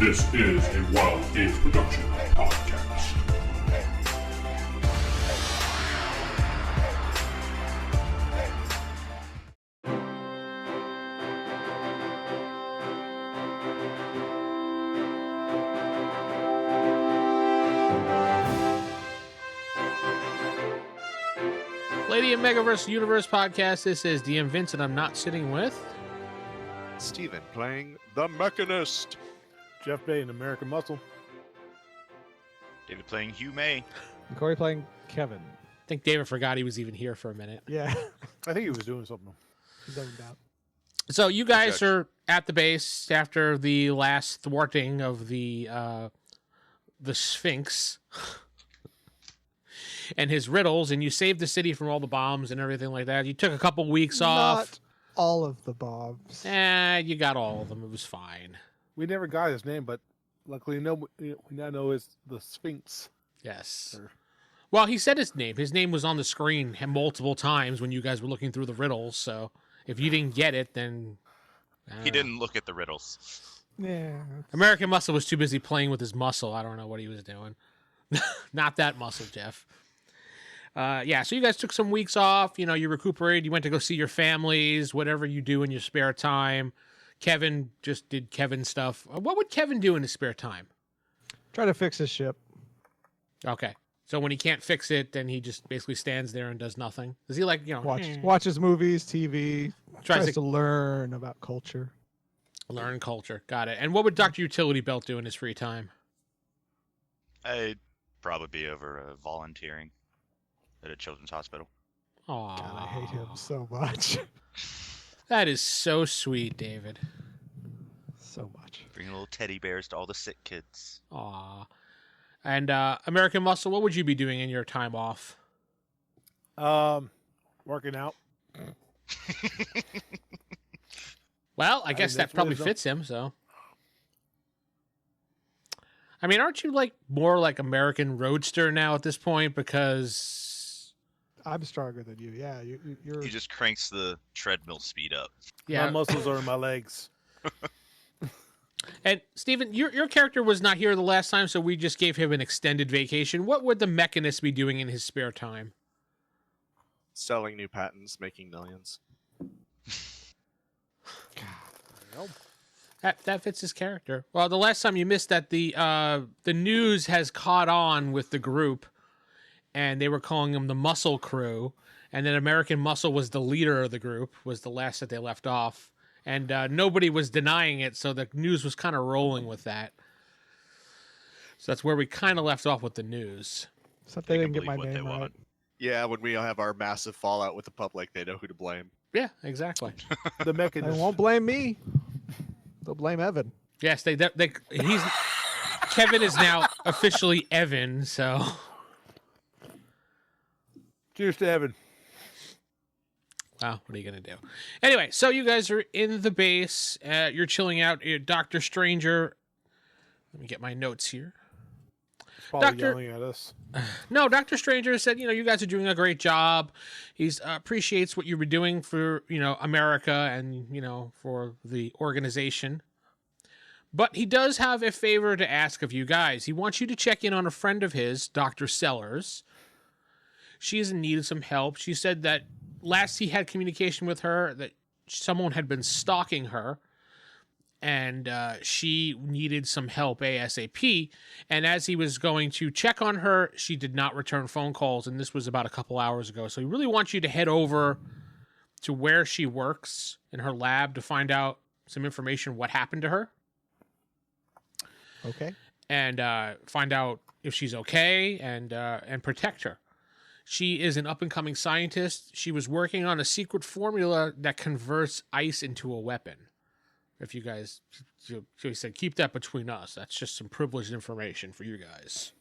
This is a Wild Age Production podcast. Palladium Megaverse Universe podcast. This is DM Vince, and I'm not sitting with Steven playing the Mechanist. Geoff Bay in American Muscle. David playing Hugh May. And Corey playing Kevin. I think David forgot he was even here for a minute. Yeah, I think he was doing something. zoned out. So you guys are at the base after the last thwarting of the Sphinx and his riddles, and you saved the city from all the bombs and everything like that. You took a couple weeks off. Not all of the bombs. You got all of them. It was fine. We never got his name, but luckily we now know it's the Sphinx. Yes. Sure. Well, he said his name. His name was on the screen multiple times when you guys were looking through the riddles. So if you didn't get it, then I don't He know. didn't look at the riddles. Yeah. American Muscle was too busy playing with his muscle. I don't know what he was doing. Not that muscle, Geoff. So you guys took some weeks off. You know, you recuperated. You went to go see your families, whatever you do in your spare time. Kevin just did Kevin stuff. What would Kevin do in his spare time? Try to fix his ship. Okay. So when he can't fix it, then he just basically stands there and does nothing. Does he Watches movies, TV. Tries Tries to learn about culture. learn culture? Got it. And what would Dr. Utility Belt do in his free time? I'd probably be over volunteering at a children's hospital. Aww. God, I hate him so much. That is so sweet, David. So much. Bringing little teddy bears to all the sick kids. Aw. And American Muscle, what would you be doing in your time off? Working out. Well, I guess that that's probably wisdom. fits him, so. I mean, aren't you like more like American Roadster now at this point? Because I'm stronger than you. Yeah, you're. He just cranks the treadmill speed up. yeah. My muscles are in my legs. And Steven, your character was not here the last time, so we just gave him an extended vacation. What would the Mechanist be doing in his spare time? Selling new patents, making millions. That fits his character. Well, the last time you missed that the news has caught on with the group, and they were calling them the Muscle Crew, and then American Muscle was the leader of the group, was the last that they left off, and nobody was denying it, so the news was kind of rolling with that. So that's where we kind of left off with the news. Except they didn't can get my believe what name they right. want. Yeah, when we have our massive fallout with the public, they know who to blame. Yeah, exactly. The They Mechanist. won't blame me. They'll blame Evan. Yes, he's Kevin is now officially Evan, so. Cheers to Evan. Wow, what are you going to do? Anyway, so you guys are in the base. You're chilling out. Dr. Stranger. Let me get my notes here. Probably Doctor- yelling at us. No, Dr. Stranger said, you guys are doing a great job. He appreciates what you were doing for, America and, for the organization. But he does have a favor to ask of you guys. He wants you to check in on a friend of his, Dr. Sellers. She is in need of some help. She said that last he had communication with her, that someone had been stalking her, and she needed some help ASAP. And as he was going to check on her, she did not return phone calls, and this was about a couple hours ago. So he really wants you to head over to where she works in her lab to find out some information what happened to her, Okay. and find out if she's okay and protect her. She is an up-and-coming scientist. She was working on a secret formula that converts ice into a weapon. If you guys, she said, keep that between us. That's just some privileged information for you guys.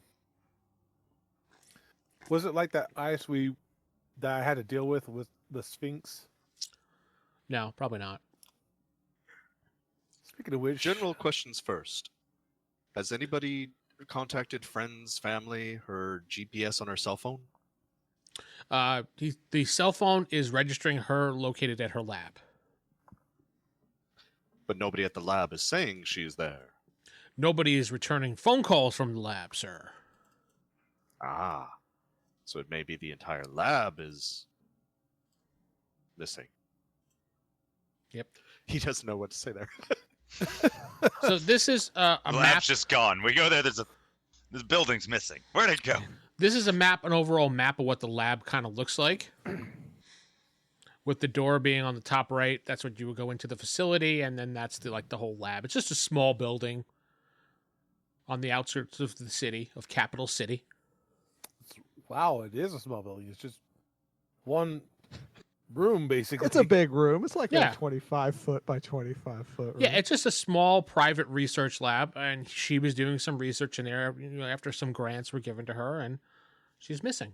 Was it like that ice that I had to deal with the Sphinx? No, probably not. Speaking of which, General questions first. Has anybody contacted friends, family, her GPS on her cell phone? The cell phone is registering her located at her lab. But nobody at the lab is saying she's there. Nobody is returning phone calls from the lab, sir. Ah. So it may be the entire lab is missing. Yep. He doesn't know what to say there. So this is a The map. lab's just gone. We go there. This building's missing. Where'd it go? This is a map, an overall map of what the lab kind of looks like. With the door being on the top right, that's what you would go into the facility, and then that's the whole lab. It's just a small building on the outskirts of the city, of Capital City. Wow, it is a small building. It's just one room, basically. It's a big room. It's like Yeah. a 25 foot by 25 foot room. Yeah, it's just a small private research lab, and she was doing some research in there after some grants were given to her, and she's missing.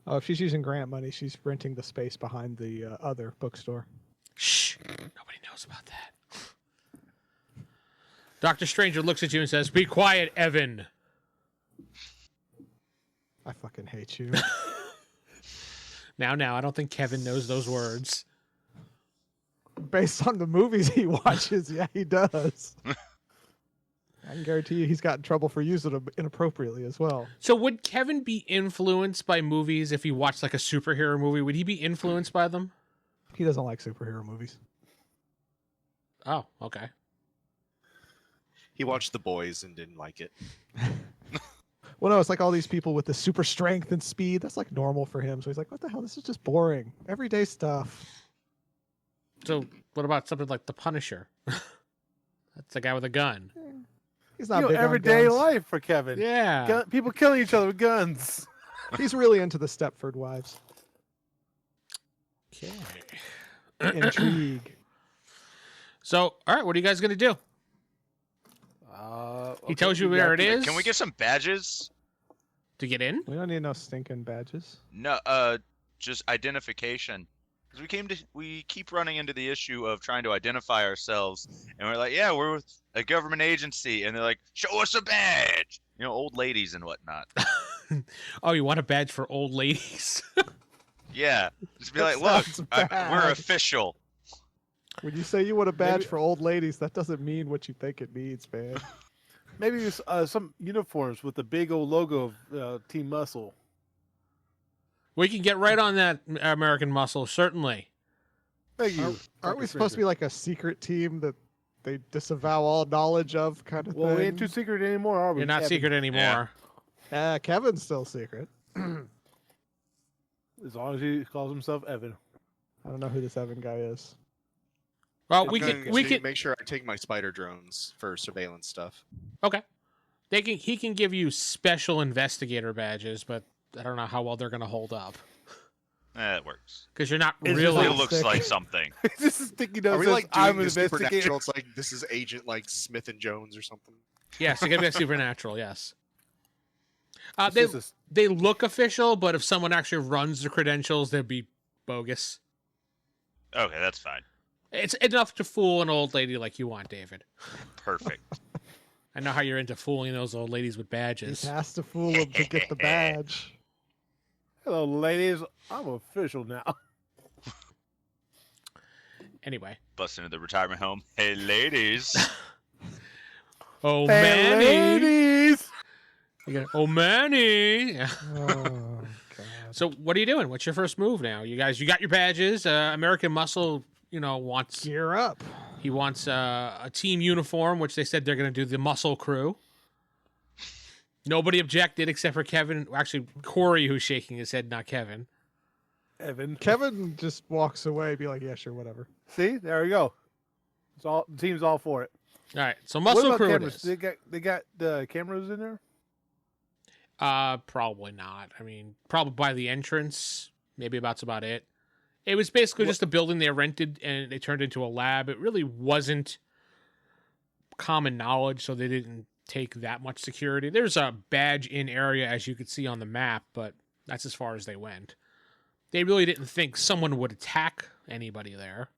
Oh, if she's using grant money, she's renting the space behind the other bookstore. Shh, nobody knows about that. Dr. Stranger looks at you and says, "Be quiet, Evan." I fucking hate you. Now, I don't think Kevin knows those words. Based on the movies he watches, yeah, he does. I can guarantee you he's got in trouble for using them inappropriately as well. So would Kevin be influenced by movies if he watched like a superhero movie? Would he be influenced by them? He doesn't like superhero movies. Oh, okay. He watched The Boys and didn't like it. Well, no, it's like all these people with the super strength and speed. That's like normal for him. So he's like, what the hell? This is just boring. Everyday stuff. So what about something like The Punisher? That's the guy with a gun. He's not big on everyday guns. life for Kevin. Yeah. People killing each other with guns. He's really into the Stepford Wives. Okay. Intrigue. So, all right, what are you guys going to do? He tells you where it is. Can we get some badges? To get in? We don't need no stinking badges. No, just identification. Because we keep running into the issue of trying to identify ourselves, and we're like, yeah, we're with a government agency, and they're like, show us a badge. You know, old ladies and whatnot. Oh, you want a badge for old ladies? Yeah, just be That like, look, sounds we're bad. official. When you say you want a badge Maybe- for old ladies, that doesn't mean what you think it means, man. Maybe some uniforms with the big old logo of Team Muscle. We can get right on that, American Muscle, certainly. Thank you. Aren't we supposed to be like a secret team that they disavow all knowledge of kind of Well, thing? we ain't too secret anymore, are we? You're not Kevin? secret anymore. Kevin's still secret. As long as he calls himself Evan. I don't know who this Evan guy is. Well, I'm we going can to make sure I take my spider drones for surveillance stuff. Okay. He can give you special investigator badges, but I don't know how well they're going to hold up It works. because you're not It's just really. It like- looks like something. This is sticky note Are we says, like doing I'm an this investigator. supernatural? It's like this is Agent like Smith and Jones or something. Yes, you're going to be a supernatural. Yes. It's They just they look official, but if someone actually runs the credentials, they'd be bogus. Okay, that's fine. It's enough to fool an old lady like you want, David. Perfect. I know how you're into fooling those old ladies with He badges. has to fool him to get the badge. hello, ladies. I'm official now. Anyway. Bust into the retirement home. Hey, ladies. Oh, Hey, Manny. ladies. You got, oh, Manny. Oh, God. So what are you doing? What's your first move now? You guys, you got your badges. American Muscle, wants Gear up. he wants a team uniform, which they said they're going to do the Muscle Crew. Nobody objected except for Kevin. Actually, Corey, who's shaking his head, not Kevin. Evan. Kevin just walks away, be like, yeah, sure, whatever. See, there we go. The team's all for it. All right, so What Muscle about Crew it cameras? is. They got the cameras in there. Probably not. I mean, probably by the entrance. Maybe that's about it. It was basically just a building they rented and they turned into a lab. It really wasn't common knowledge, so they didn't take that much security. There's a badge in area, as you could see on the map, but that's as far as they went. They really didn't think someone would attack anybody there.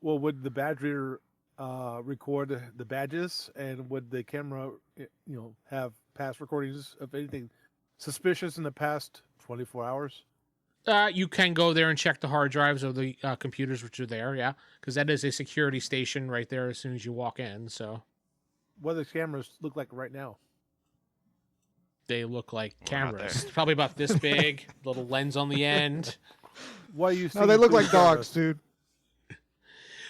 Well, would the badge reader record the badges, and would the camera, have past recordings of anything suspicious in the past 24 hours? You can go there and check the hard drives of the computers which are there, yeah, because that is a security station right there as soon as you walk in. So, what do the cameras look like right now? They look like We're not cameras. there. Probably about this big, little lens on the end. What are you? No, they seeing look through like the dogs, cameras? dude.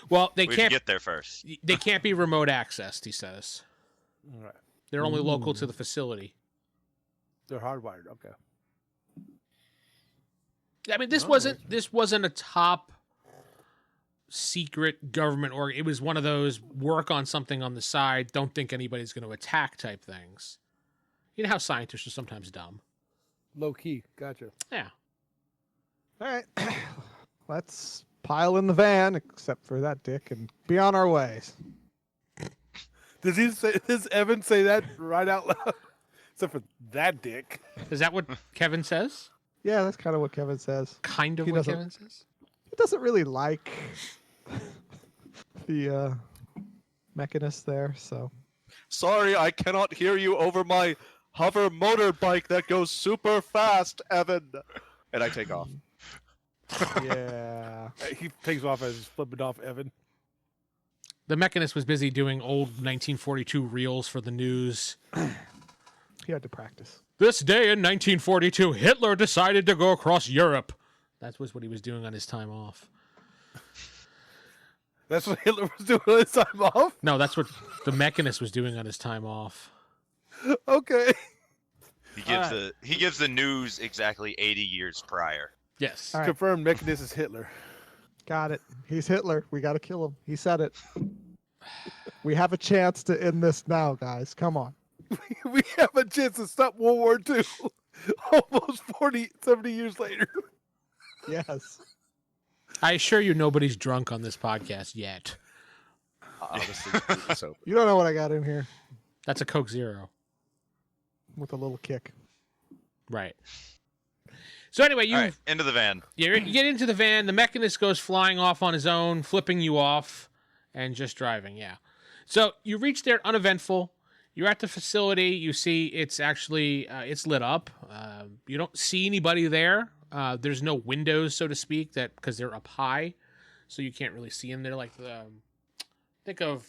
Well, they We can't. get there first. They can't be remote accessed. He says All right. they're only local Ooh. to the facility. They're hardwired. Okay. I mean, this Oh, wasn't a top secret government org. It was one of those work on something on the side. Don't think anybody's going to attack type things. You know how scientists are sometimes dumb. Low key. Gotcha. Yeah. All right. Let's pile in the van, except for that dick, and be on our way. Does Evan say that right out loud? Except for that dick. Is that what Kevin says? Yeah, that's kind of what Kevin says. Kind of He what doesn't- Kevin says? He doesn't really like the Mechanist there, so. Sorry, I cannot hear you over my hover motorbike that goes super fast, Evan. And I take off. Yeah. He takes off as he's flipping off Evan. The Mechanist was busy doing old 1942 reels for the news. He had to practice. This day in 1942, Hitler decided to go across Europe. That was what he was doing on his time off. That's what Hitler was doing on his time off? No, that's what the Mechanist was doing on his time off. Okay. He gives the news exactly 80 years prior. Yes. All right. Confirmed Mechanist is Hitler. Got it. He's Hitler. We got to kill him. He said it. We have a chance to end this now, guys. Come on. We have a chance to stop World War II almost 70 years later. Yes. I assure you nobody's drunk on this podcast yet. Honestly, completely sober. You don't know what I got in here That's a Coke Zero. with a little kick. Right. So anyway, you All right, into the van. you get into the van. The Mechanist goes flying off on his own, flipping you off, and just driving. Yeah. So you reach there uneventful. You're at the facility. You see it's actually it's lit up. You don't see anybody there. There's no windows, so to speak, that because they're up high, so you can't really see in there. Like think of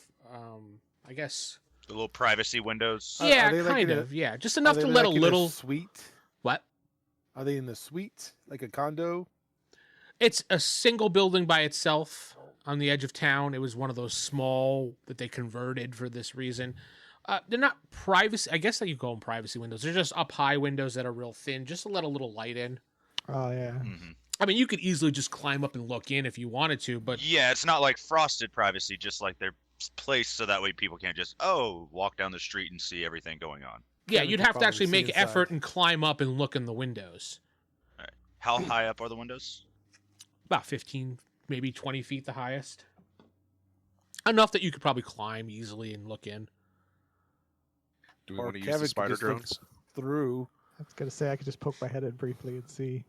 I guess. The little privacy windows. Are Yeah, they like kind in a- of. Yeah, just Are enough they to let like a in little. suite. What? Are they in the suite? Like a condo? It's a single building by itself on the edge of town. It was one of those small that they converted for this reason. They're not privacy. I guess that you call them privacy windows. They're just up high windows that are real thin, just to let a little light in. Oh, yeah. Mhm. I mean, you could easily just climb up and look in if you wanted to, but Yeah, it's not like frosted privacy, just like they're placed so that way people can't just walk down the street and see everything going on. yeah, Kevin you'd could have to probably actually see make inside. effort and climb up and look in the windows. How high up are the windows? About 15, maybe 20 feet the highest. Enough that you could probably climb easily and look in. Do we Or want to use Kevin the could spider just look- drones? Through. I was going to say I could just poke my head in briefly and see.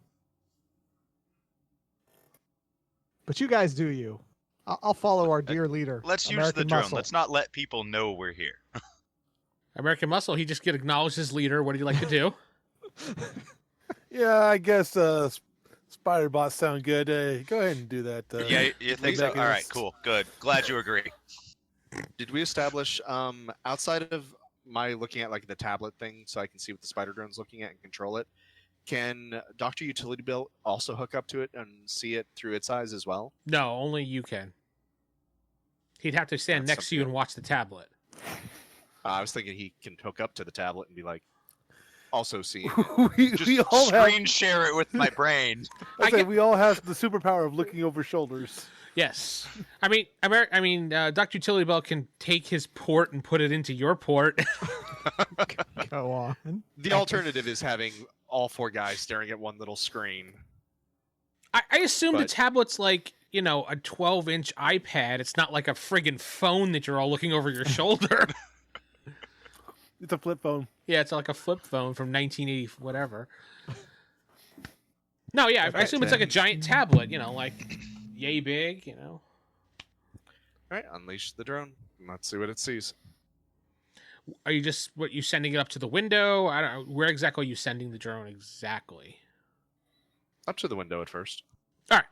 But you guys do you. I'll follow our dear leader. Let's use American the drone. Muscle. Let's not let people know we're here. American Muscle, he just get acknowledged as leader. What do you like to do? Yeah, I guess spider bots sound good. Go ahead and do that. Yeah, you think so? All right, Mechanist. cool, good. Glad you agree. Did we establish outside of my looking at like the tablet thing so I can see what the spider drone's looking at and control it? Can Dr. Utility Bill also hook up to it and see it through its eyes as well? No, only you can. He'd have to stand That's next to you and something. watch the tablet. I was thinking he can hook up to the tablet and be like, also seeing. Just we all have. screen share it with my brain. I I say get- we all have the superpower of looking over shoulders. Yes. I mean, Dr. Utility Bell can take his port and put it into your port. Go on. The alternative is having all four guys staring at one little screen. I assume the But- tablet's like, a 12-inch iPad. It's not like a friggin' phone that you're all looking over your shoulder. It's a flip phone. Yeah, it's like a flip phone from 1980, whatever. No, yeah, I assume it's like a giant tablet, like yay big, All right, unleash the drone. And let's see what it sees. Are you sending it up to the window? I don't know. Where exactly are you sending the drone exactly? Up to the window at first. All right.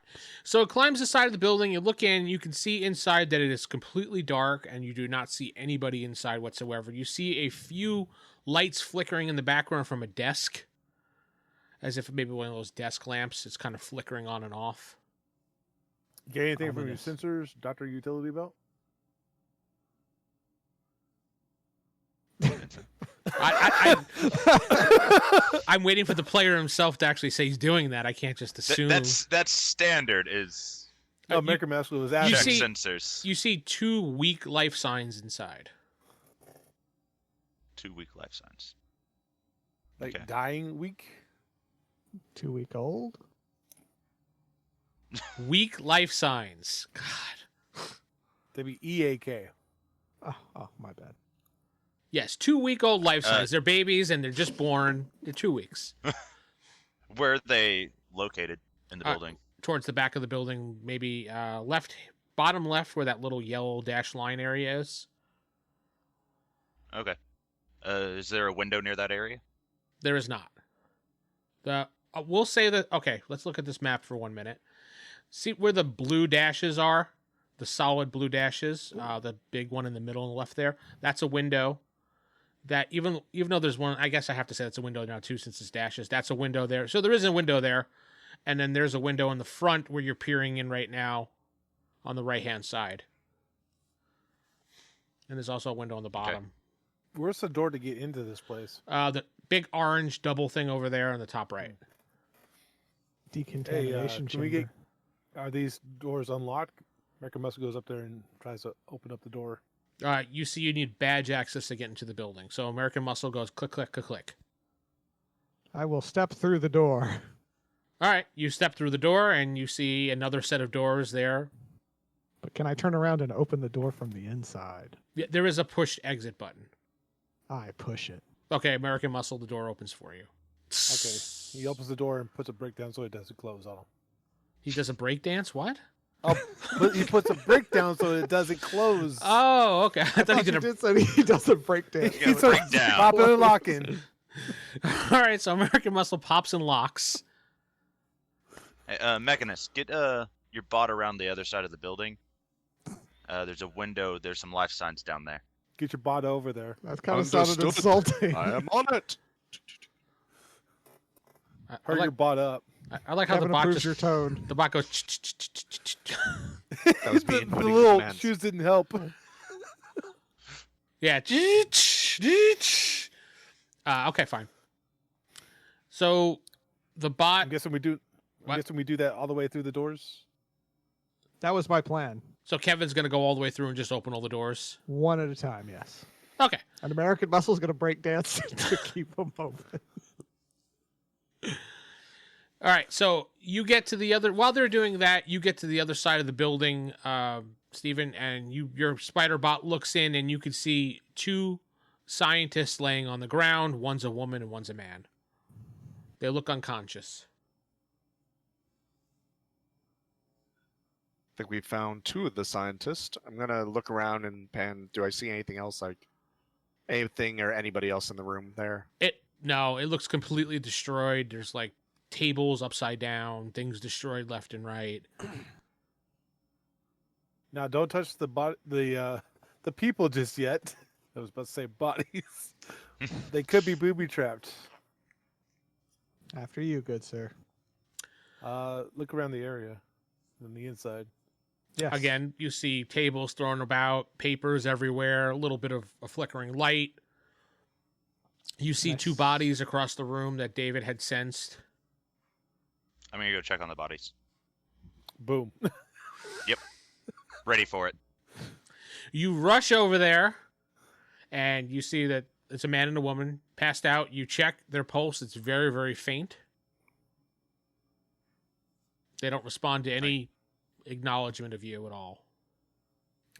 So it climbs the side of the building. You look in, you can see inside that it is completely dark, and you do not see anybody inside whatsoever. You see a few lights flickering in the background from a desk, as if maybe one of those desk lamps is kind of flickering on and off. Get anything from your Ominous. sensors, Dr. Utility Belt? I'm waiting for the player himself to actually say he's doing that. I can't just assume. That's standard. Is Oh, American Master was You check asking. see- sensors. You see 2 weak life signs inside. 2 weak life signs. Like Okay. dying week? 2-week-old. Weak life signs. God. They'd be EAK. Oh, my bad. Yes, 2-week-old life signs. They're babies and they're just born. They're 2 weeks. Where are they located in the building? Towards the back of the building, maybe bottom left where that little yellow dash line area is. Okay. Is there a window near that area? There is not. We'll say that. Okay, let's look at this map for 1 minute. See where the blue dashes are? The solid blue dashes. The big one in the middle and left there. That's a window. That even though there's one, I guess I have to say it's a window now too since it's dashes. That's a window there. So there is a window there, and then there's a window in the front where you're peering in right now, on the right hand side. And there's also a window on the bottom. Where's the door to get into this place? The big orange double thing over there on the top right. Hey, Decontamination can we chamber. get... Are these doors unlocked? American Muscle goes up there and tries to open up the door. You see you need badge access to get into the building. So American Muscle goes click, click, click, click. I will step through the door. All right, you step through the door and you see another set of doors there. But can I turn around and open the door from the inside? Yeah, there is a push exit button. I push it. Okay, American Muscle, the door opens for you. Okay. He opens the door and puts a brick down so it doesn't close on him. He does a break dance? What? Oh, but he puts a brick down so it doesn't close. Oh, okay. I thought he you did a... did say he does a breakdance. You gotta break down. Popping and locking. All right, so American Muscle pops and locks. Hey, Mechanist, get your bot around the other side of the building. There's a window. There's some life signs down there. Get your bot over there. That kind of sounded Understood. insulting. I am on it. I Hurry your like, bot up. I like how the Kevin bot approves just... your tone. The bot goes... That was me The inputting little commands. shoes didn't help. Yeah. Okay, fine. So the bot... I'm guessing we do. What? I'm guessing we do that all the way through the doors. That was my plan. So Kevin's going to go all the way through and just open all the doors. One at a time, yes. Okay. An American Muscle's going to break dance to keep them open. All right, so you get to the other... While they're doing that, you get to the other side of the building, Stephen, and your spider bot looks in, and you can see 2 scientists laying on the ground. One's a woman and one's a man. They look unconscious. I think we found 2 of the scientists. I'm gonna look around and pan. Do I see anything else, like anything or anybody else in the room there? No, it looks completely destroyed. There's like tables upside down, things destroyed left and right. Now, don't touch the people just yet. I was about to say bodies. They could be booby trapped. After you, good sir. Look around the area, on the inside. Yes. Again, you see tables thrown about, papers everywhere, a little bit of a flickering light. You see Nice. 2 bodies across the room that David had sensed. I'm gonna go check on the bodies. Boom. Ready for it. You rush over there, and you see that it's a man and a woman passed out. You check their pulse. It's very, very faint. They don't respond to any acknowledgement of you at all.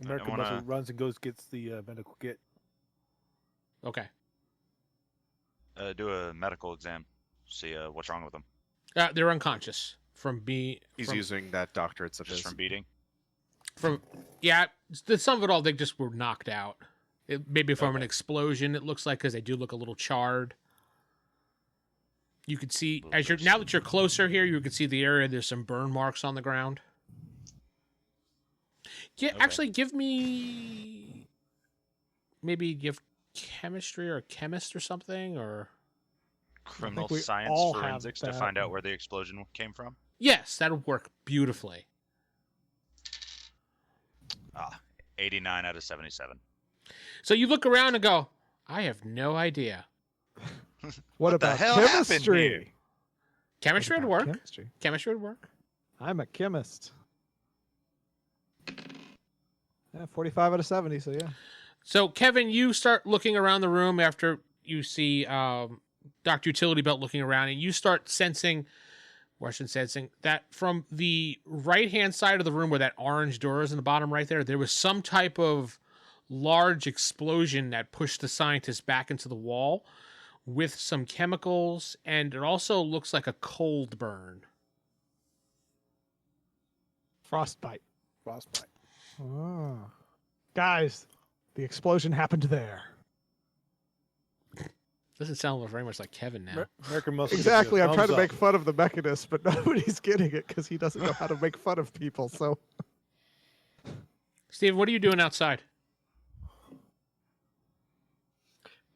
American wanna- Muscle runs and goes gets the medical kit. Okay. Do a medical exam. See what's wrong with them. They're unconscious from He's using that doctorate of Just his. from beating. Yeah, the sum of it all, they just were knocked out. Maybe from an Okay. explosion, it looks like, because they do look a little charred. You could see now that you're closer here, you can see the area. There's some burn marks on the ground. Yeah, Okay. actually, give chemistry or a chemist or something, or Criminal we science all have forensics to that. find out where the explosion came from. yes, that'll work beautifully. 89 out of 77. So you look around and go, I have no idea. What the about hell happened here? chemistry? Chemistry What would about work. Chemistry. Chemistry would work. I'm a chemist. Yeah, 45 out of 70. So yeah. So Kevin, you start looking around the room after you see Dr. Utility Belt looking around, and you start sensing that from the right-hand side of the room where that orange door is in the bottom right there was some type of large explosion that pushed the scientist back into the wall with some chemicals, and it also looks like a cold burn. Frostbite. Frostbite. Oh. Guys, the explosion happened there. Doesn't sound very much like Kevin now. American Muscle. Exactly. I'm trying to make fun of the Mechanist, but nobody's getting it because he doesn't know how to make fun of people. So, Steve, what are you doing outside?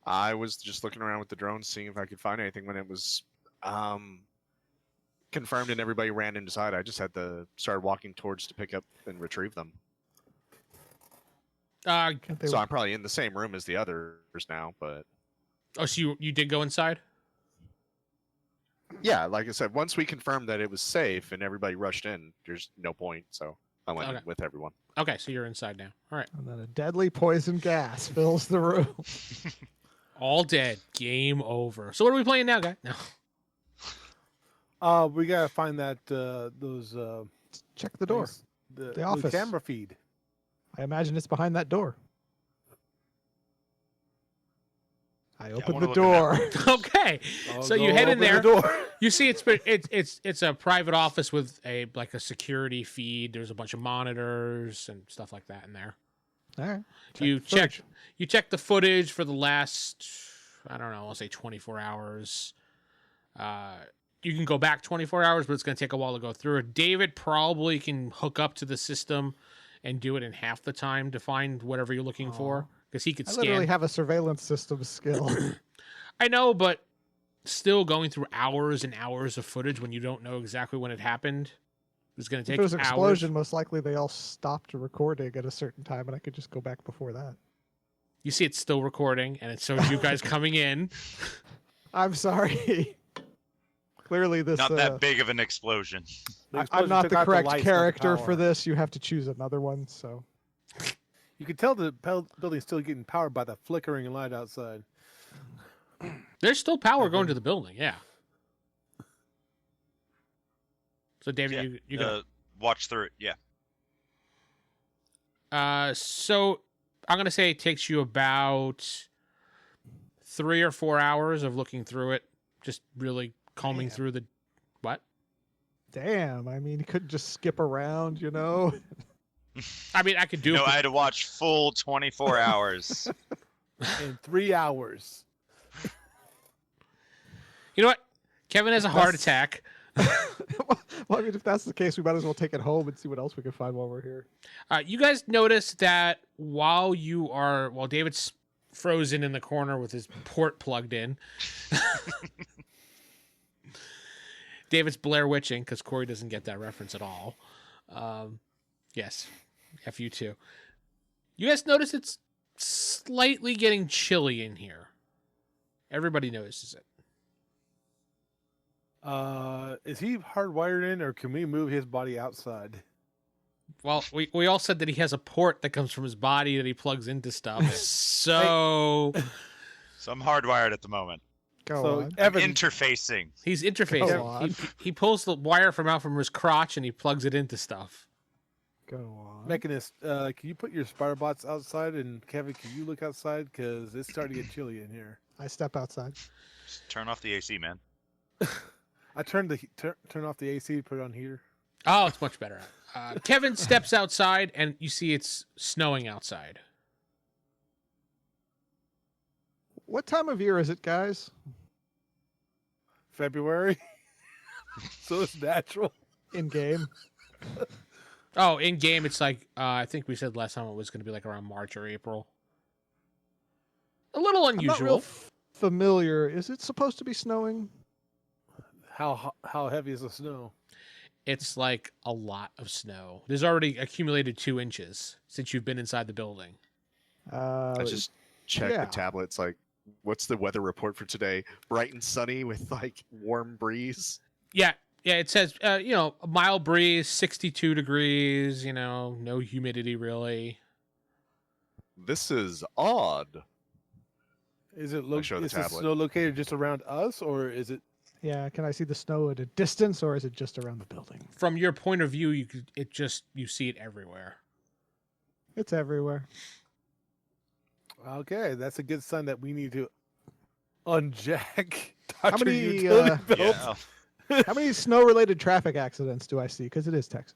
I was just looking around with the drone, seeing if I could find anything. When it was confirmed and everybody ran inside, I just had to start walking towards to pick up and retrieve them. can't they So I'm probably in the same room as the others now, but Oh, so you did go inside? yeah, like I said, once we confirmed that it was safe and everybody rushed in, there's no point. So I went in Okay. with everyone. Okay, so you're inside now. All right. And then a deadly poison gas fills the room. All dead. Game over. So what are we playing now, guy? No. We gotta find that those Check the door. the office. camera feed. I imagine it's behind that door. I open wanna the look in that door. Okay. I'll So go you head in open the there. door. You see it's a private office with a security feed. There's a bunch of monitors and stuff like that in there. All right. You the footage. check the footage for the last, I don't know, I'll say 24 hours. You can go back 24 hours, but it's going to take a while to go through it. David probably can hook up to the system and do it in half the time to find whatever you're looking for, because he could I scan. literally have a surveillance system skill. I know, but still going through hours and hours of footage when you don't know exactly when it happened is going to If take there was an hours. explosion, most likely they all stopped recording at a certain time, and I could just go back before that. You see it's still recording, and it shows you guys coming in. I'm sorry. Clearly, this Not that big of an explosion. The I'm explosion not took the out correct lights, not the character power. for this. You have to choose another one. So You can tell the building's still getting powered by the flickering light outside. There's still power going to the building, yeah. So, David, Yeah, you go. watch through it. Yeah. So I'm gonna say it takes you about 3 or 4 hours of looking through it, just really combing through the what? damn. I mean, you couldn't just skip around, you know. I mean, I could do No, it. I had to watch full 24 hours. In 3 hours. You know what? Kevin has a heart attack. Well, I mean, if that's the case, we might as well take it home and see what else we can find while we're here. You guys notice that while David's frozen in the corner with his port plugged in, David's Blair Witching, because Corey doesn't get that reference at all. Yes, F you too. You guys notice it's slightly getting chilly in here. Everybody notices it. Is he hardwired in, or can we move his body outside? Well, we all said that he has a port that comes from his body that he plugs into stuff. So So I'm hardwired at the moment. Go so on. Evan, Interfacing. he's Go interfacing. on. He pulls the wire from his crotch and he plugs it into stuff. Go on. Mechanist, can you put your spider bots outside? And Kevin, can you look outside? Because it's starting to get chilly in here. I step outside. Just turn off the AC, man. I turned turn off the AC, put it on heater. Oh, it's much better. Kevin steps outside and you see it's snowing outside. What time of year is it, guys? February. So it's natural. In game. Oh, in game, it's like I think we said last time it was going to be like around March or April. A little I'm not unusual. real familiar. Is it supposed to be snowing? How heavy is the snow? It's like a lot of snow. There's already accumulated 2 inches since you've been inside the building. I just checked yeah. the tablet. It's like, what's the weather report for today? Bright and sunny with like warm breeze. Yeah, it says a mild breeze, 62 degrees. No humidity really. This is odd. Is it show the is the tablet. snow located just around us, or is it? Yeah, can I see the snow at a distance, or is it just around the building? From your point of view, you see it everywhere. It's everywhere. Okay, that's a good sign that we need to unjack How Dr. many, Utility Belt. Yeah. How many snow-related traffic accidents do I see? Because it is Texas.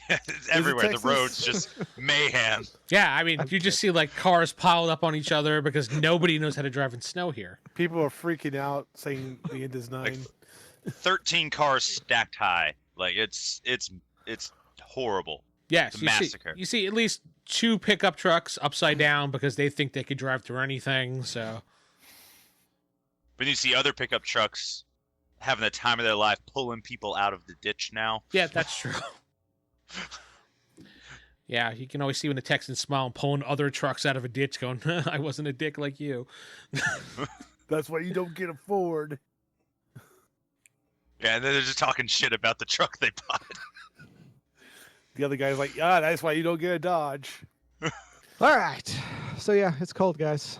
It's everywhere. The Texas? roads just mayhem. Yeah, I mean, you just see like cars piled up on each other because nobody knows how to drive in snow here. People are freaking out, saying the end is 9. Like, 13 cars stacked high. Like it's horrible. Yes, It's a massacre. You see at least 2 pickup trucks upside down because they think they could drive through anything. So But you see other pickup trucks having the time of their life pulling people out of the ditch now. yeah, that's true. Yeah, you can always see when the Texans smile and pulling other trucks out of a ditch, going, "I wasn't a dick like you." That's why you don't get a Ford. Yeah, and then they're just talking shit about the truck they bought. The other guy's like, yeah, that's why you don't get a Dodge. All right. So yeah, it's cold, guys.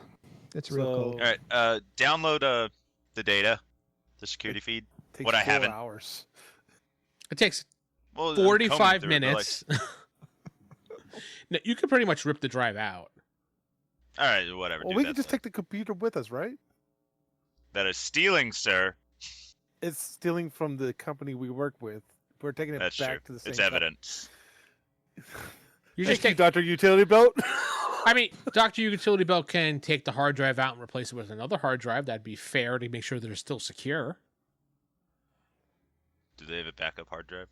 It's real So- cold. All right, download the data, the security feed. Takes What I 4 haven't- hours. It takes Well, I'm combing 45 through it, but, like, minutes. No, you could pretty much rip the drive out. all right, whatever. Well, do we that can just then. take the computer with us, right? That is stealing, sir. It's stealing from the company we work with. We're taking it That's back true. to the same. It's evidence. You Thank just you, take. Dr. Utility Belt. I mean, Dr. Utility Belt can take the hard drive out and replace it with another hard drive. That'd be fair to make sure that it's still secure. Do they have a backup hard drive?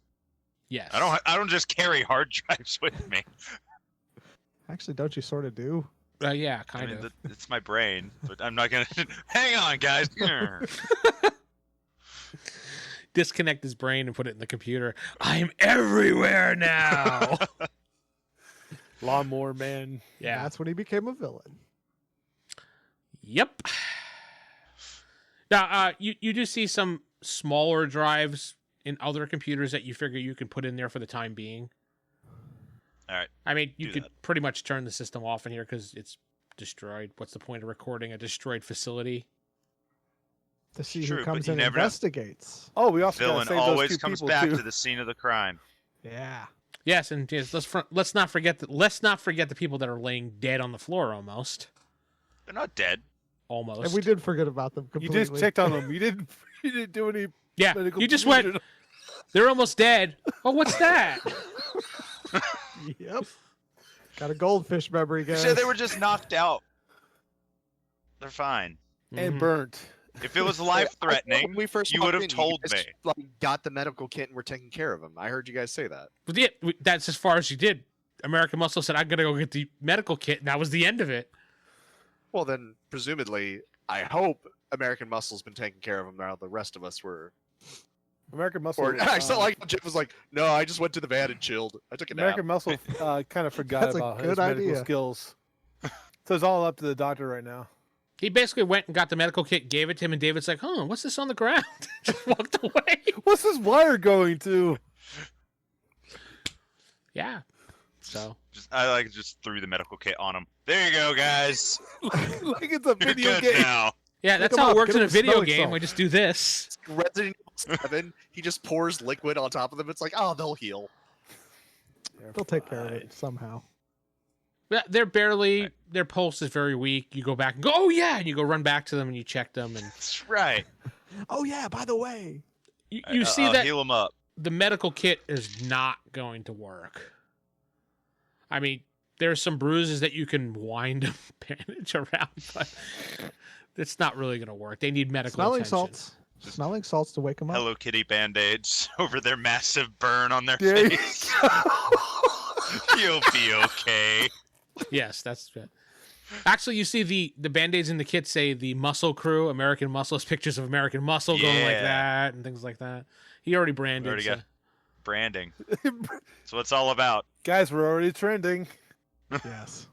Yes. I don't just carry hard drives with me. Actually, don't you sort of do? Yeah, I kind mean, of. it's my brain, but I'm not gonna. Hang on, guys. Disconnect his brain and put it in the computer. I'm everywhere now. Lawnmower Man. Yeah. That's when he became a villain. Yep. Now, you do see some smaller drives in other computers that you figure you can put in there for the time being. All right. I mean, you Do could that. pretty much turn the system off in here because it's destroyed. What's the point of recording a destroyed facility? To see True, who but comes you in and never know. investigates. Oh, we also Villain gotta save those always 2 comes people back too. to the scene of the crime. Yeah. Yes, and yes, let's not forget the people that are laying dead on the floor almost. They're not dead. Almost. And we did forget about them You completely. just checked on them. You didn't do any Yeah, medical you just procedure. went, they're almost dead. Oh, what's that? Yep. Got a goldfish memory, guys. So they were just knocked out. They're fine. and Mhm. burnt. If it was When life-threatening, we first you walked would have in, told guys, me. Like, got the medical kit and we're taking care of him. I heard you guys say that. But yeah, that's as far as you did. American Muscle said, I'm going to go get the medical kit, and that was the end of it. Well, then presumably, I hope American Muscle's been taking care of him. Now the rest of us were. American Muscle. Or I still like Jeff was like, no, I just went to the van and chilled. I took a nap. American Muscle kind of forgot That's a about his good medical idea. skills. So it's all up to the doctor right now. He basically went and got the medical kit, gave it to him, and David's like, what's this on the ground? Just walked away. What's this wire going to? Yeah. So, I just threw the medical kit on him. There you go, guys. Like it's a You're video good game. now. yeah, that's him how it up, works get in him a a video smelling game. salt. We just do this. Resident Evil 7, he just pours liquid on top of them. It's like, oh, they'll heal. They'll take care of it somehow. They're barely, their pulse is very weak. You go back and go, oh, yeah. And you go run back to them and you check them. And That's right. Oh yeah, by the way. you see I'll that heal him up. the medical kit is not going to work. I mean, there's some bruises that you can wind a bandage around, but it's not really going to work. They need medical Smelling attention. salts. Smelling salts to wake them up. Hello Kitty band-aids over their massive burn on their There you face. You'll be okay. Yes, that's good. Actually, you see the band-aids in the kit say the Muscle Crew, American Muscle, pictures of American Muscle going like Yeah. that and things like that. He already branded. Already so- got branding. That's what it's all about. Guys, we're already trending. Yes.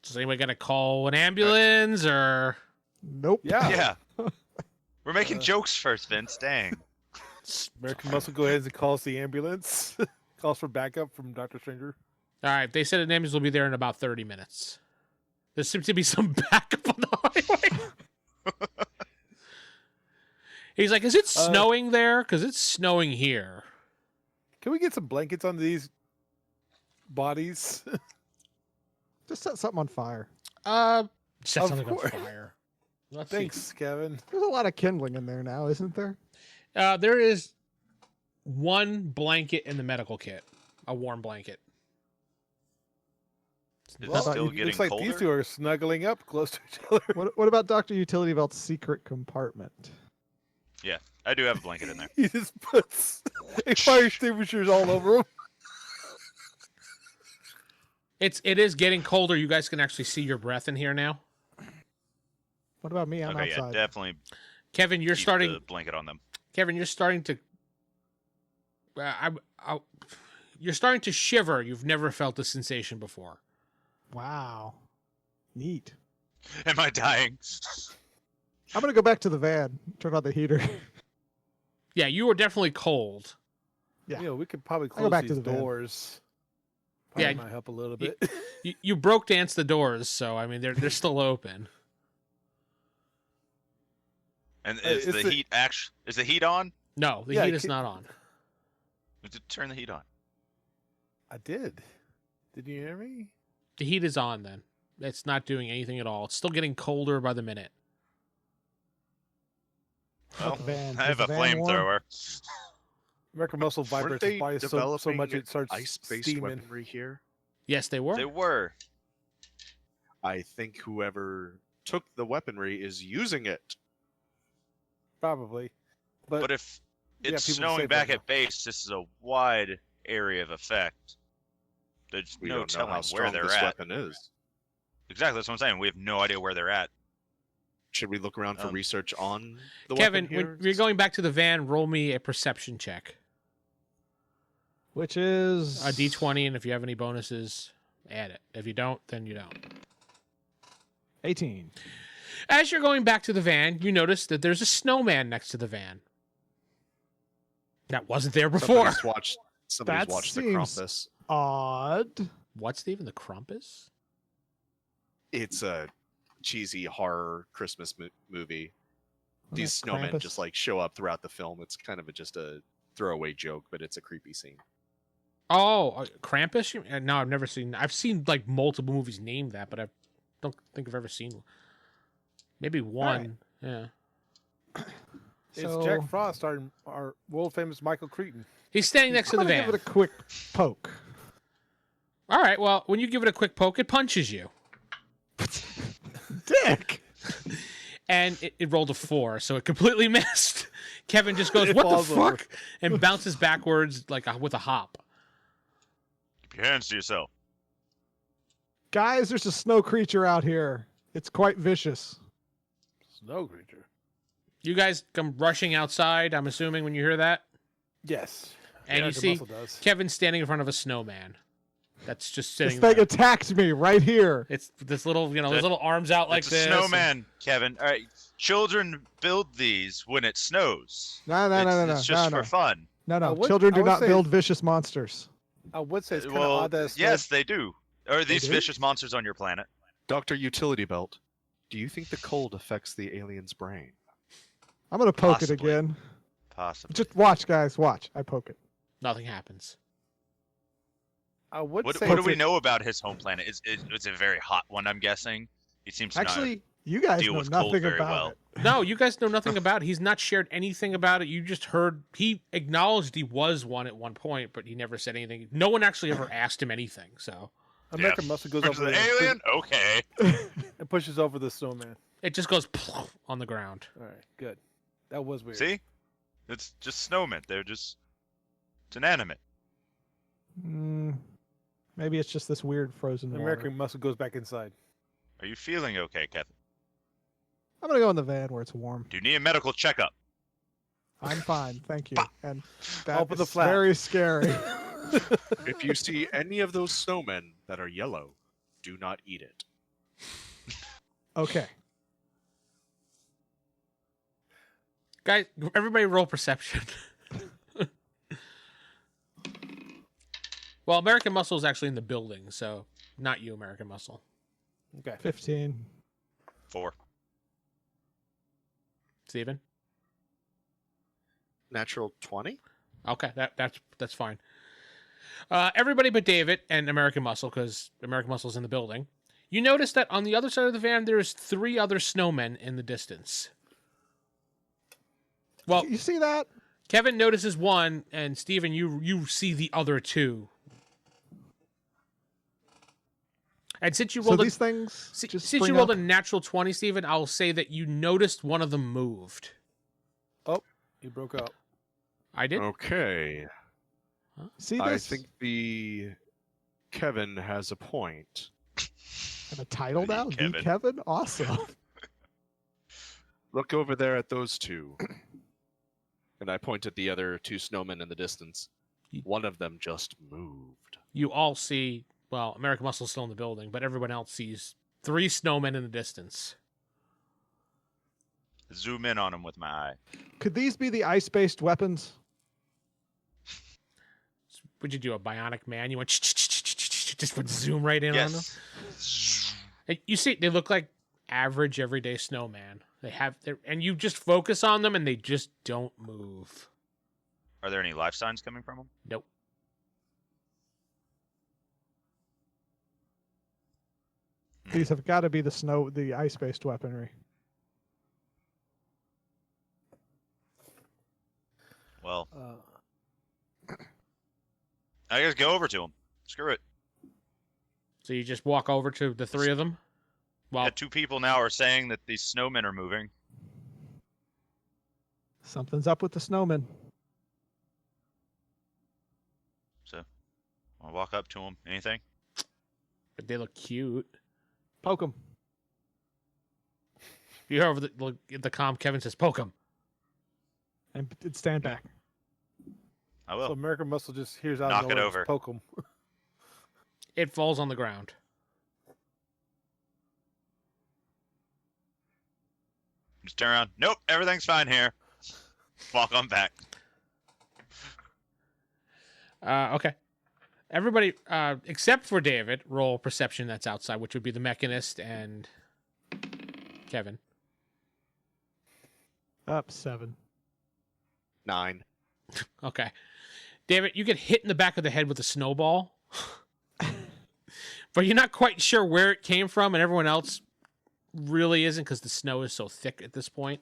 Is anybody gonna call an ambulance or? Nope. Yeah. Yeah. We're making jokes first, Vince. Dang. American Muscle go ahead and calls the ambulance. Calls for backup from Dr. Stranger. All right, they said an ambulance will be there in about 30 minutes. There seems to be some backup on the highway. He's like, "Is it snowing there? Because it's snowing here." Can we get some blankets on these bodies? Just set something on fire. Set Of something on course. fire. Let's see. Thanks, Kevin. There's a lot of kindling in there now, isn't there? There is one blanket in the medical kit, a warm blanket. Is Well, it still it getting looks like colder? these two are snuggling up close to each other. What about Dr. Utility Belt's secret compartment? Yeah, I do have a blanket in there. He just puts fire extinguishers all over him. It is getting colder. You guys can actually see your breath in here now. What about me? I'm Okay, yeah, outside. definitely Kevin, you're keep starting. the blanket on them. Kevin, you're starting to. You're starting to shiver. You've never felt this sensation before. Wow. Neat. Am I dying? I'm going to go back to the van. Turn on the heater. Yeah, you were definitely cold. Yeah. You know, we could probably go close back to these the van. doors. Yeah, Probably might help a little you- bit. You broke dance the doors, so I mean they're still open. And is it's the the- heat is the heat on? No, the Yeah, heat is can- not on. Turn the heat on. I did. Did you hear me? The heat is on. Then it's not doing anything at all. It's still getting colder by the minute. Well, the van- I is have the a van warm? flamethrower. American Muscle Weren't vibrates they his body so developing much it starts ice-based steaming. weaponry here? Yes, they were. They were. I think whoever took the weaponry is using it. Probably. But if yeah, it's people snowing say back that at base, this is a wide area of effect. There's We no don't know telling how where strong they're this at. weapon is. Exactly, that's what I'm saying. We have no idea where they're at. Should we look around for Um, research on the Kevin, weapon here? when you're going back to the van, roll me a perception check. Which is A d20, and if you have any bonuses, add it. If you don't, then you don't. 18. As you're going back to the van, you notice that there's a snowman next to the van. That wasn't there before. Somebody's That watched the seems- Krampus. Odd. What, Steven? The Krampus? It's a cheesy horror Christmas movie. These Well, snowmen Krampus. just like show up throughout the film. It's kind of just a throwaway joke, but it's a creepy scene. Oh, Krampus? No, I've never seen. I've seen like multiple movies named that, but I don't think I've ever seen one. Maybe one. Yeah. It's So- Jack Frost, our world famous Michael Cretan. He's standing next to I'm the gonna van. give it a quick poke. All right. Well, when you give it a quick poke, it punches you, Dick. and it rolled a 4, so it completely missed. Kevin just goes, It "What the falls over. fuck?" and bounces backwards with a hop. Keep your hands to yourself. Guys, there's a snow creature out here. It's quite vicious. Snow creature. You guys come rushing outside. I'm assuming when you hear that, Yes. and you American see Muscle does. Kevin standing in front of a snowman that's just sitting This thing there. attacked me right here. It's this little, his That- little arms out like It's this. a snowman, Kevin. All right, children build these when it snows. No, It's just no, for fun. no. What- Children I do would not say- build vicious monsters. I would say it's kind of Well, odd that it's yes, they do. Are these do? vicious monsters on your planet? Dr. Utility Belt, do you think the cold affects the alien's brain? I'm gonna poke Possibly. it again. Possibly. Just watch, guys. Watch. I poke it. Nothing happens. I would What say do we know about his home planet? It's a very hot one, I'm guessing. He seems to Actually, you guys deal know with cold nothing very about well. it. No, you guys know nothing about it. He's not shared anything about it. You just heard he acknowledged he was one at one point, but he never said anything. No one actually ever asked him anything. So American Muscle goes not. over The there alien? Okay. and pushes over the snowman. It just goes on the ground. All right, good. That was weird. See? It's just snowmen. It's inanimate. Maybe it's just this weird frozen The water. American muscle goes back inside. Are you feeling okay, Kevin? I'm gonna go in the van where it's warm. Do you need a medical checkup? I'm fine, thank you. And that Open the is flap. very scary. If you see any of those snowmen that are yellow, do not eat it. Okay. Guys, everybody roll perception. Well, American Muscle is actually in the building, so not you, American Muscle. Okay. 15. 4. Steven? Natural 20? Okay, that's fine. Everybody but David and American Muscle, because American Muscle's in the building. You notice that on the other side of the van, there's 3 other snowmen in the distance. Well, You see that? Kevin notices one, and Steven, you see the other 2. And since you So rolled these things since just you spring rolled up? a natural 20, Steven, I'll say that you noticed one of them moved. Oh, he broke up. I did? Okay. See I this? think the Kevin has a point. Have a title now? The Kevin. Kevin? Awesome. Look over there at those 2. And I point at the other 2 snowmen in the distance. One of them just moved. You all see, well, American Muscle's still in the building, but everyone else sees 3 snowmen in the distance. Zoom in on him with my eye. Could these be the ice-based weapons? Would you do a bionic man? You went just would zoom right in on them. Yes. And you see, they look like average everyday snowman. And you just focus on them, and they just don't move. Are there any life signs coming from them? Nope. These have got to be the ice-based weaponry. Well, Uh, I guess go over to him. Screw it. So you just walk over to the 3 of them. Well, Yeah, 2 people now are saying that these snowmen are moving. Something's up with the snowmen. So, I'll walk up to them. Anything? but they look cute. Poke them. You hear over the comm, Kevin says, "Poke him." And stand back. I so will. American Muscle just hears out Knock of it nowhere, over. just poke him. It falls on the ground. Just turn around. Nope, everything's fine here. Walk on back. Okay. Everybody, except for David, roll perception that's outside, which would be the Mechanist and Kevin. Up 7. 9. Okay. David, you get hit in the back of the head with a snowball, but you're not quite sure where it came from, and everyone else really isn't because the snow is so thick at this point.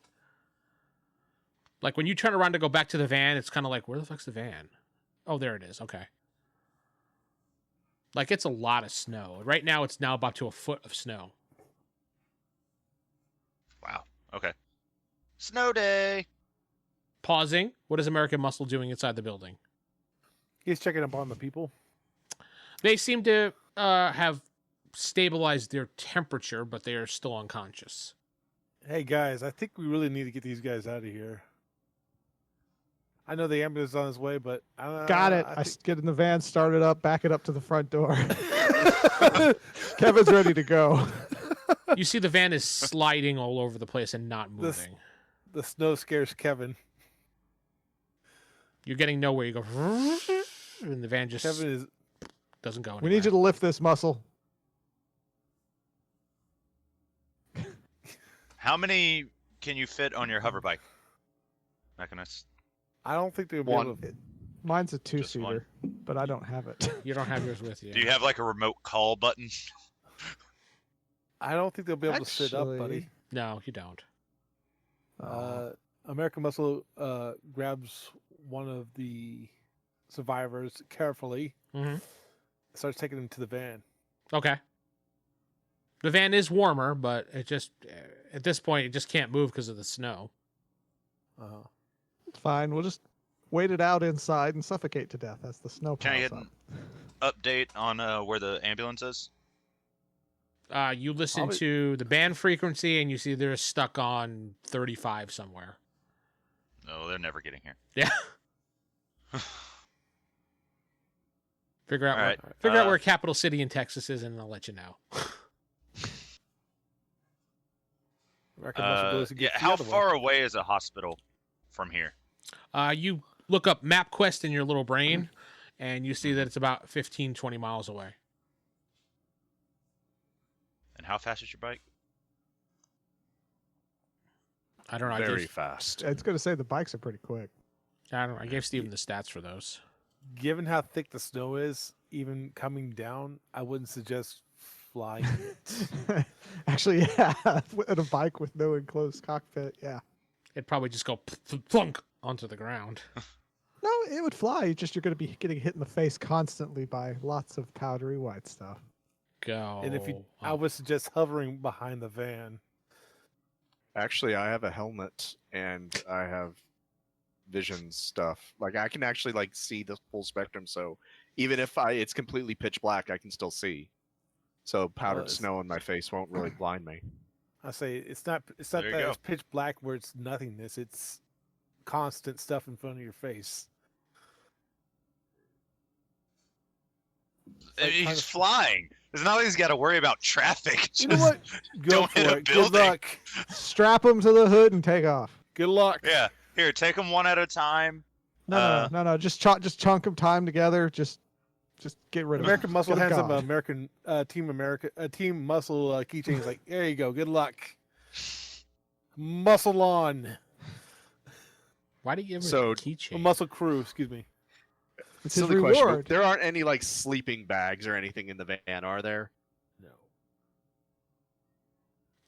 Like when you turn around to go back to the van, it's kind of like, where the fuck's the van? Oh, there it is. Okay. Like it's a lot of snow. Right now, it's now about to a foot of snow. Wow. Okay. Snow day. Pausing. What is American Muscle doing inside the building? He's checking up on the people. They seem to have stabilized their temperature, but they are still unconscious. Hey guys, I think we really need to get these guys out of here. I know the ambulance is on its way, but Got it. I get in the van, start it up, back it up to the front door. Kevin's ready to go. You see the van is sliding all over the place and not moving. The snow scares Kevin. You're getting nowhere. You go, and the van just Kevin is doesn't go anywhere. We need you to lift this muscle. How many can you fit on your hover bike? Mechanist. I don't think they'll be One. able to. Mine's a Just one. 2-seater, but I don't have it. You don't have yours with you. Do you have like a remote call button? I don't think they'll be able to sit up, buddy. No, you don't. American Muscle grabs one of the survivors carefully, Mhm. starts taking him to the van. Okay. The van is warmer, but it just at this point it just can't move because of the snow. It's fine. We'll just wait it out inside and suffocate to death as the snow Can I piles get up. an update on where the ambulance is? You listen Probably- to the band frequency and you see they're stuck on 35 somewhere. No, they're never getting here. Yeah. Figure out All right, figure out where capital city in Texas is, and I'll let you know. American Muscle goes and Yeah, gets the how other one. far away is a hospital from here? You look up MapQuest in your little brain, and you see that it's about 15, 20 miles away. And how fast is your bike? I don't know. Very fast. It's going to say the bikes are pretty quick. I don't know. I gave Steven the stats for those. Given how thick the snow is, even coming down, I wouldn't suggest flying it. Actually, yeah, with a bike with no enclosed cockpit, yeah. It'd probably just go plunk onto the ground. No, it would fly. You're going to be getting hit in the face constantly by lots of powdery white stuff. Go. And if you, I would suggest hovering behind the van. Actually, I have a helmet and I have vision stuff. Like I can actually like see the full spectrum. So even if it's completely pitch black, I can still see. So powdered it's- snow in my face won't really blind me. I say it's not There you that go. it's pitch black where it's nothingness. It's constant stuff in front of your face. like He's kind of- flying. It's not like he's got to worry about traffic. You know Just- what? Go don't for hit a it. Good building. luck. Strap them to the hood and take off. Good luck. Yeah. Here, take them one at a time. No. Just chunk them time together. Just get rid of American them. Muscle Good hands up God. an Team Muscle keychain. He's like, there you go. Good luck. Muscle on. Why do you give her So- a keychain? Muscle crew. Excuse me. It's his Silly question. reward. There aren't any like sleeping bags or anything in the van, are there? No.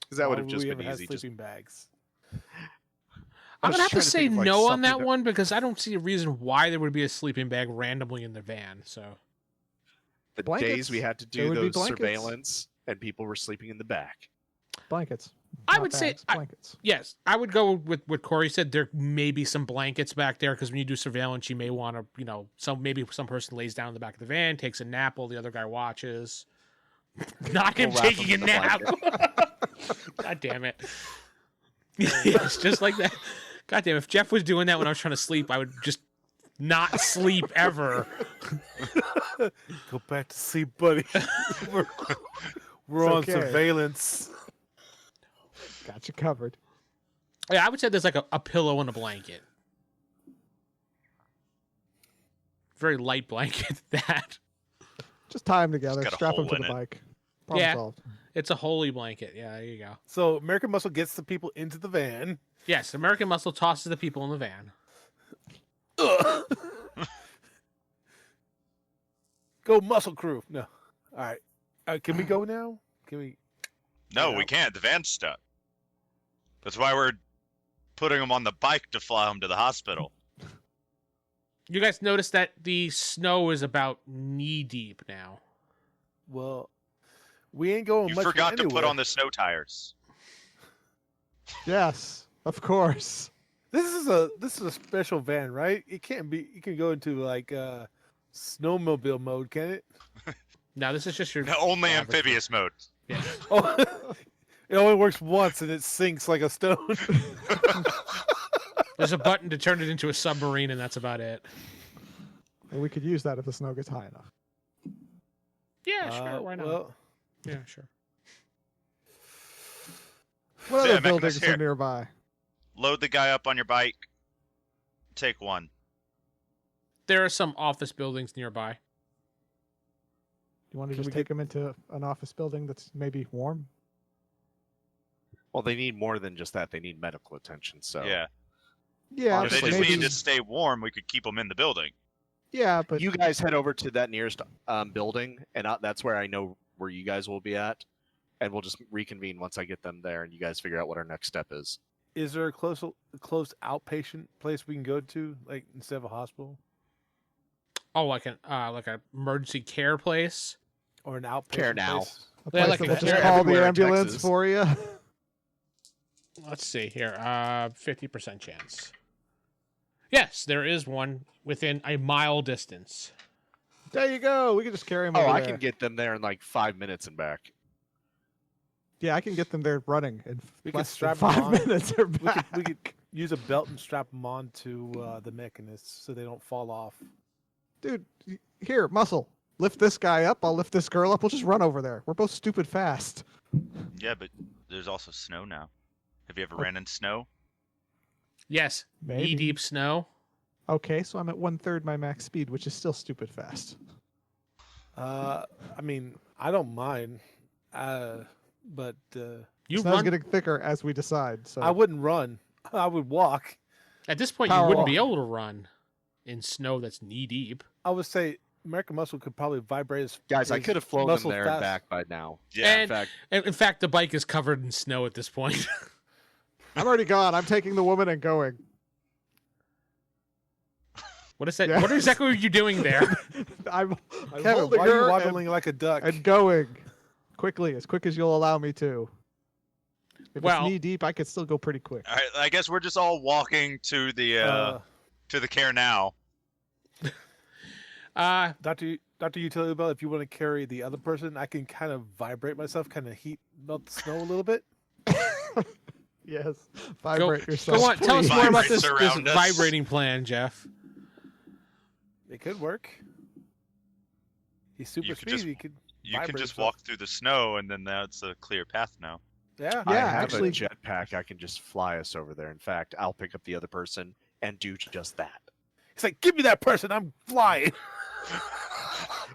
Because that would Why have just we been ever have easy. Just sleeping bags. I'm was gonna have to trying to say think of, like, no on something that that- one because I don't see a reason why there would be a sleeping bag randomly in the van. So the Blankets. days we had to There do would be those blankets. surveillance and people were sleeping in the back. Blankets. I Not would say bags, I- blankets. yes, I would go with what Corey said. There may be some blankets back there because when you do surveillance, you may want to, maybe some person lays down in the back of the van, takes a nap while the other guy watches. Not him We'll wrap taking a him in nap. the God damn it! Yes, just like that. God damn! If Geoff was doing that when I was trying to sleep, I would just not sleep ever. Go back to sleep, buddy. we're we're It's on okay. surveillance. Got you covered. Yeah, I would say there's like a pillow and a blanket. Very light blanket. That Just tie them together. got a Strap them hole to the in it. bike. Problem Yeah. solved. it's a holy blanket. Yeah, there you go. So American Muscle gets the people into the van. Yes, American Muscle tosses the people in the van. Go Muscle Crew. No. All right. Can we go now? Can we? No, Yeah. we can't. The van's stuck. That's why we're putting them on the bike to fly them to the hospital. You guys notice that the snow is about knee deep now. Well, we ain't going You much forgot to put anywhere. on the snow tires. Yes, of course. This is a special van, right? It can't be. You can go into like snowmobile mode, can it? Now this is just your No, only average- amphibious mode. Yeah. Oh, it only works once and it sinks like a stone. There's a button to turn it into a submarine, and that's about it. And we could use that if the snow gets high enough. Yeah, sure. Why not? Well, Yeah, sure. What Yeah, other Mechanist, buildings here. are nearby? Load the guy up on your bike. Take one. There are some office buildings nearby. You want to Can just we take them into an office building that's maybe warm? Well, they need more than just that. They need medical attention. So Yeah. Yeah, If they but just maybe. need to stay warm, we could keep them in the building. Yeah, but you guys head over to that nearest building, and that's where I know where you guys will be at, and we'll just reconvene once I get them there, and you guys figure out what our next step is. is there a close outpatient place we can go to, like instead of a hospital Oh, like an emergency care place. or an outpatient Care now. place? A Yeah, place like that a will just care call the everywhere in ambulance Texas. for you. Let's see here. 50% chance. Yes, there is one within a mile distance. There you go. We can just carry him Oh, over I there. can get them there in like 5 minutes and back. Yeah, I can get them there running in We could less than strap 'em 5 on. minutes. They're We back. could use a belt and strap them on to the Mechanist so they don't fall off. Dude, here, muscle. Lift this guy up. I'll lift this girl up. We'll just run over there. We're both stupid fast. Yeah, but there's also snow now. Have you ever ran in snow? Yes, Maybe. knee-deep snow. Okay, so I'm at 1/3 my max speed, which is still stupid fast. I mean, I don't mind, but You Snow's run. getting thicker as we decide. So I wouldn't run. I would walk. At this point, you Power wouldn't walk. be able to run in snow that's knee-deep. I would say American Muscle could probably vibrate his Guys, I his could have flown them muscles there fast. and back by now. Yeah. In fact, In fact, the bike is covered in snow at this point. I'm already gone. I'm taking the woman and going. What is that? Yeah. What exactly are you doing there? I'm Kevin, holding why are you her waddling like a duck? and going quickly, as quick as you'll allow me to. If Well- it's knee deep, I could still go pretty quick. All right, I guess we're just all walking to the care now. Dr. Utility Belt, if you want to carry the other person, I can kind of vibrate myself, kind of melt the snow a little bit. Yes, vibrate yourself. Go on, tell us please. more about Vibrates this around us. vibrating plan, Jeff. It could work. He's super You could just- speedy. He could You can vibrate just himself. walk through the snow, and then that's a clear path now. Yeah. I Yeah, have actually- a jetpack. I can just fly us over there. In fact, I'll pick up the other person and do just that. He's like, give me that person. I'm flying.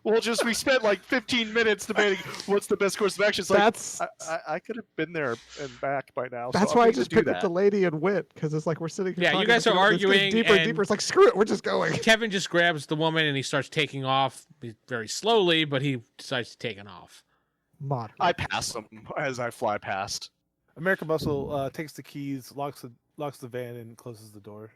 We spent like 15 minutes debating what's the best course of action. It's like, That's I could have been there and back by now. that's so why I'm I gonna just do picked that. up the lady and wit, because it's like we're sitting here. Yeah, you talking guys are about this, it's getting arguing deeper and and- deeper. It's like screw it, we're just going. Kevin just grabs the woman and he starts taking off very slowly, but he decides to take it off. Moderate. I pass them as I fly past. American Muscle takes the keys, locks the van, and closes the door.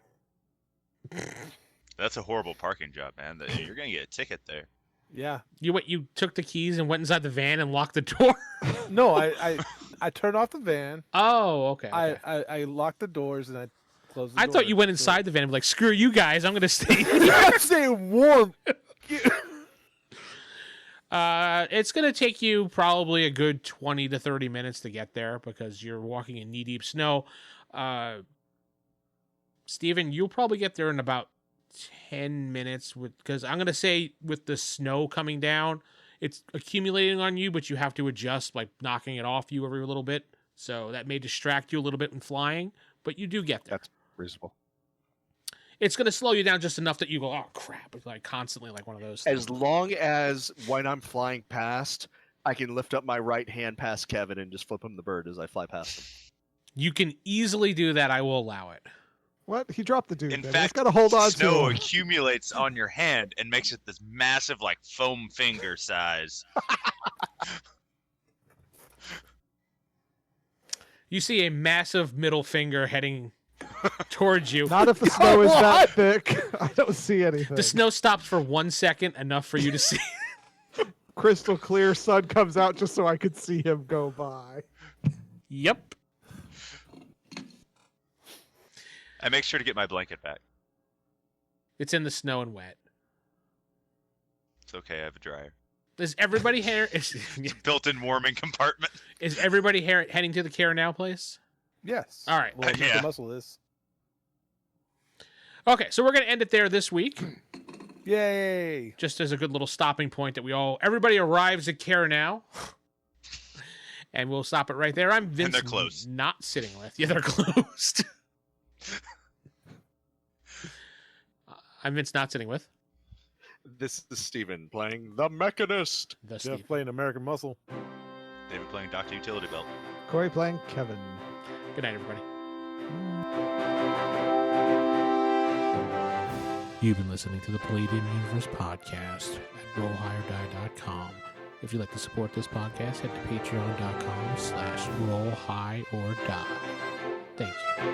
That's a horrible parking job, man. You're gonna get a ticket there. Yeah. You took the keys and went inside the van and locked the door? No, I turned off the van. Oh, okay. I locked the doors and I closed the I door. thought you went inside the van and were like, screw you guys, I'm going to stay here. I'm staying warm. It's going to take you probably a good 20 to 30 minutes to get there because you're walking in knee-deep snow. Steven, you'll probably get there in about 10 minutes because I'm going to say with the snow coming down, it's accumulating on you, but you have to adjust by knocking it off you every little bit. So that may distract you a little bit when flying, but you do get there. That's reasonable. It's going to slow you down just enough that you go, oh, crap. It's like constantly like one of those things. As long as when I'm flying past, I can lift up my right hand past Kevin and just flip him the bird as I fly past him. You can easily do that. I will allow it. What? He dropped the dude. In then. fact, He's got to hold on to snow him. accumulates on your hand and makes it this massive, like foam finger size. You see a massive middle finger heading towards you. Not if the snow is that thick. I don't see anything. The snow stops for 1 second, enough for you to see. Crystal clear sun comes out just so I could see him go by. Yep. I make sure to get my blanket back. It's in the snow and wet. It's okay. I have a dryer. Is everybody here? Built-in warming compartment. Is everybody here heading to the Care Now place? Yes. All right. Well, Yeah. the muscle is. Okay, so we're going to end it there this week. Yay. Just as a good little stopping point that everybody arrives at Care Now. And we'll stop it right there. I'm Vince. they're closed. Not sitting with. Yeah, they're closed. I'm Vince, not sitting with. This is Steven playing the Mechanist. The Jeff Steve. playing American Muscle. David playing Dr. Utility Belt. Corey playing Kevin. Good night, everybody. You've been listening to the Palladium Universe podcast at rollhighordie.com. If you'd like to support this podcast, head to patreon.com/rollhighordie. Thank you.